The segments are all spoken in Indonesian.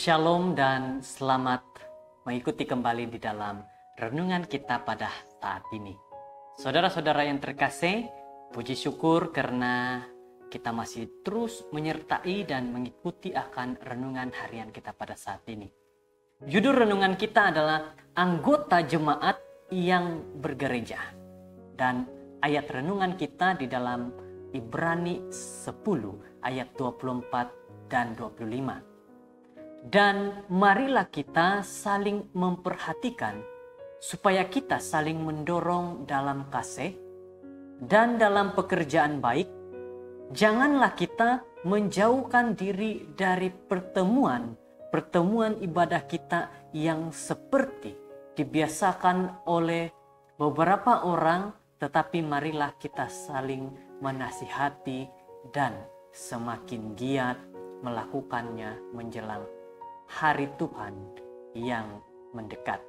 Shalom dan selamat mengikuti kembali di dalam renungan kita pada saat ini. Saudara-saudara yang terkasih, puji syukur karena kita masih terus menyertai dan mengikuti akan renungan harian kita pada saat ini. Judul renungan kita adalah anggota jemaat yang bergereja. Dan ayat renungan kita di dalam Ibrani 10 ayat 24 dan 25. Dan marilah kita saling memperhatikan supaya kita saling mendorong dalam kasih dan dalam pekerjaan baik. Janganlah kita menjauhkan diri dari pertemuan ibadah kita yang seperti dibiasakan oleh beberapa orang, tetapi marilah kita saling menasihati dan semakin giat melakukannya menjelang hari Tuhan yang mendekat.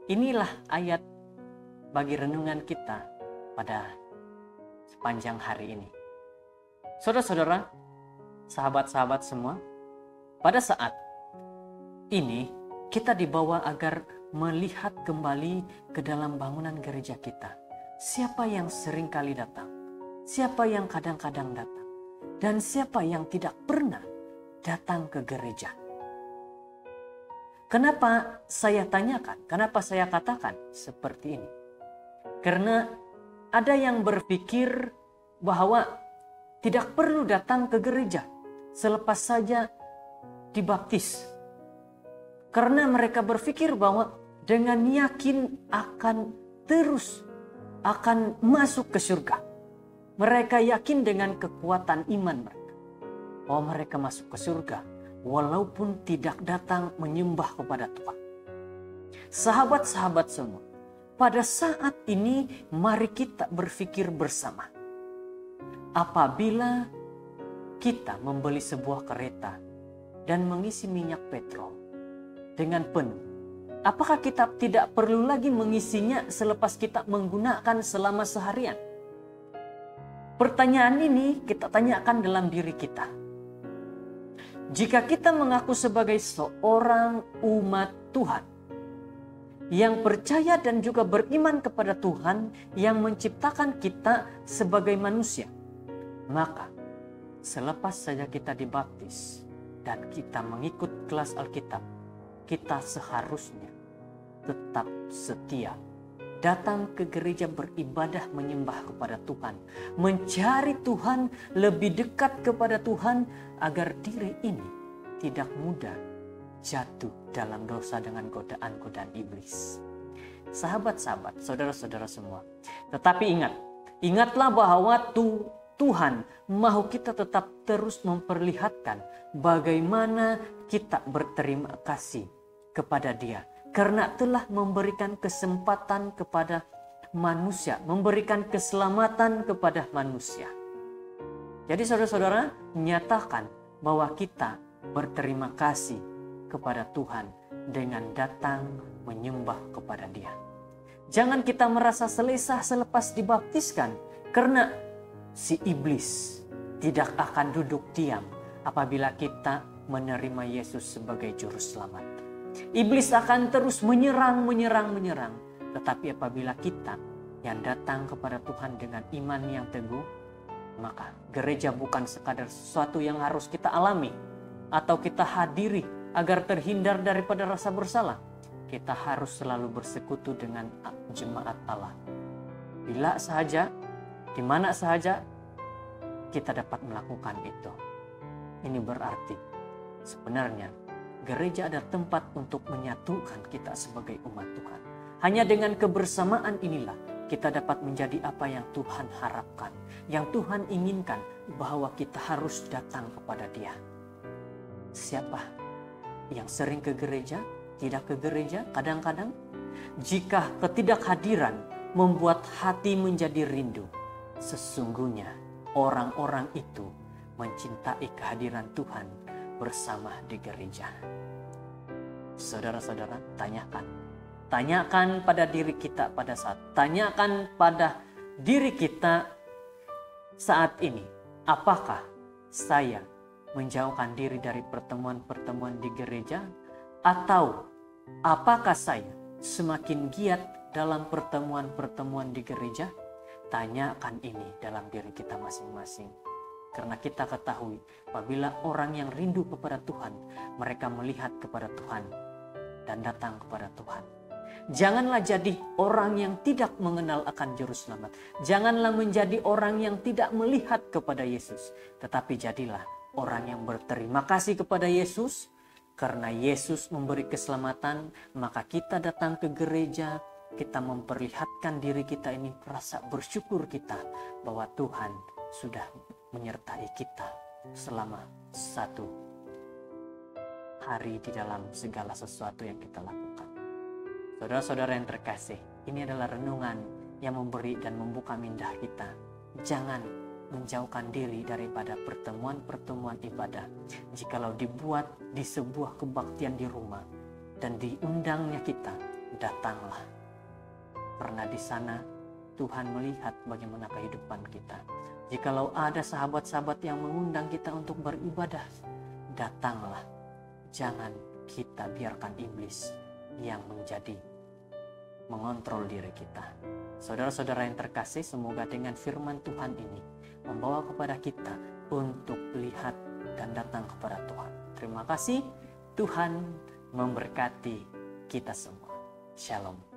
Inilah ayat bagi renungan kita pada sepanjang hari ini. Saudara-saudara, sahabat-sahabat semua, pada saat ini kita dibawa agar melihat kembali ke dalam bangunan gereja kita. Siapa yang sering kali datang, siapa yang kadang-kadang datang, dan siapa yang tidak pernah datang ke gereja. Kenapa saya tanyakan? Kenapa saya katakan seperti ini? Karena ada yang berpikir bahwa tidak perlu datang ke gereja selepas saja dibaptis. Karena mereka berpikir bahwa dengan yakin akan masuk ke surga. Mereka yakin dengan kekuatan iman mereka bahwa mereka masuk ke surga walaupun tidak datang menyembah kepada Tuhan. Sahabat-sahabat semua, pada saat ini mari kita berpikir bersama. Apabila kita membeli sebuah kereta dan mengisi minyak petrol dengan penuh, apakah kita tidak perlu lagi mengisinya selepas kita menggunakan selama seharian? Pertanyaan ini kita tanyakan dalam diri kita. Jika kita mengaku sebagai seorang umat Tuhan yang percaya dan juga beriman kepada Tuhan yang menciptakan kita sebagai manusia, maka selepas saja kita dibaptis dan kita mengikut kelas Alkitab, kita seharusnya tetap setia datang ke gereja beribadah menyembah kepada Tuhan, mencari Tuhan, lebih dekat kepada Tuhan agar diri ini tidak mudah jatuh dalam dosa dengan godaan-godaan iblis. Sahabat-sahabat, saudara-saudara semua, tetapi ingatlah bahwa Tuhan mau kita tetap terus memperlihatkan bagaimana kita berterima kasih kepada Dia. Karena telah memberikan kesempatan kepada manusia, memberikan keselamatan kepada manusia. Jadi saudara-saudara, nyatakan bahwa kita berterima kasih kepada Tuhan dengan datang menyembah kepada Dia. Jangan kita merasa selesa selepas dibaptiskan, karena si iblis tidak akan duduk diam apabila kita menerima Yesus sebagai juru selamat. Iblis akan terus menyerang. Tetapi apabila kita yang datang kepada Tuhan dengan iman yang teguh, maka gereja bukan sekadar sesuatu yang harus kita alami atau kita hadiri agar terhindar daripada rasa bersalah. Kita harus selalu bersekutu dengan jemaat Allah. Bila sahaja, di mana sahaja kita dapat melakukan itu. Ini berarti sebenarnya gereja ada tempat untuk menyatukan kita sebagai umat Tuhan. Hanya dengan kebersamaan inilah kita dapat menjadi apa yang Tuhan harapkan, yang Tuhan inginkan, bahwa kita harus datang kepada Dia. Siapa yang sering ke gereja, tidak ke gereja kadang-kadang? Jika ketidakhadiran membuat hati menjadi rindu, sesungguhnya orang-orang itu mencintai kehadiran Tuhan bersama di gereja. Saudara-saudara, tanyakan pada diri kita tanyakan pada diri kita saat ini, apakah saya menjauhkan diri dari pertemuan-pertemuan di gereja? Atau apakah saya semakin giat dalam pertemuan-pertemuan di gereja? Tanyakan ini dalam diri kita masing-masing. Karena kita ketahui, apabila orang yang rindu kepada Tuhan, mereka melihat kepada Tuhan dan datang kepada Tuhan. Janganlah jadi orang yang tidak mengenal akan Juru Selamat. Janganlah menjadi orang yang tidak melihat kepada Yesus. Tetapi jadilah orang yang berterima kasih kepada Yesus. Karena Yesus memberi keselamatan, maka kita datang ke gereja, kita memperlihatkan diri kita ini, rasa bersyukur kita bahwa Tuhan sudah menyertai kita selama satu hari di dalam segala sesuatu yang kita lakukan. Saudara-saudara yang terkasih, ini adalah renungan yang memberi dan membuka minda kita. Jangan menjauhkan diri daripada pertemuan-pertemuan ibadah. Jikalau dibuat di sebuah kebaktian di rumah dan diundangnya kita, datanglah. Karena di sana Tuhan melihat bagaimana kehidupan kita. Jikalau ada sahabat-sahabat yang mengundang kita untuk beribadah, datanglah. Jangan kita biarkan iblis yang mengontrol diri kita. Saudara-saudara yang terkasih, semoga dengan firman Tuhan ini membawa kepada kita untuk lihat dan datang kepada Tuhan. Terima kasih, Tuhan memberkati kita semua. Shalom.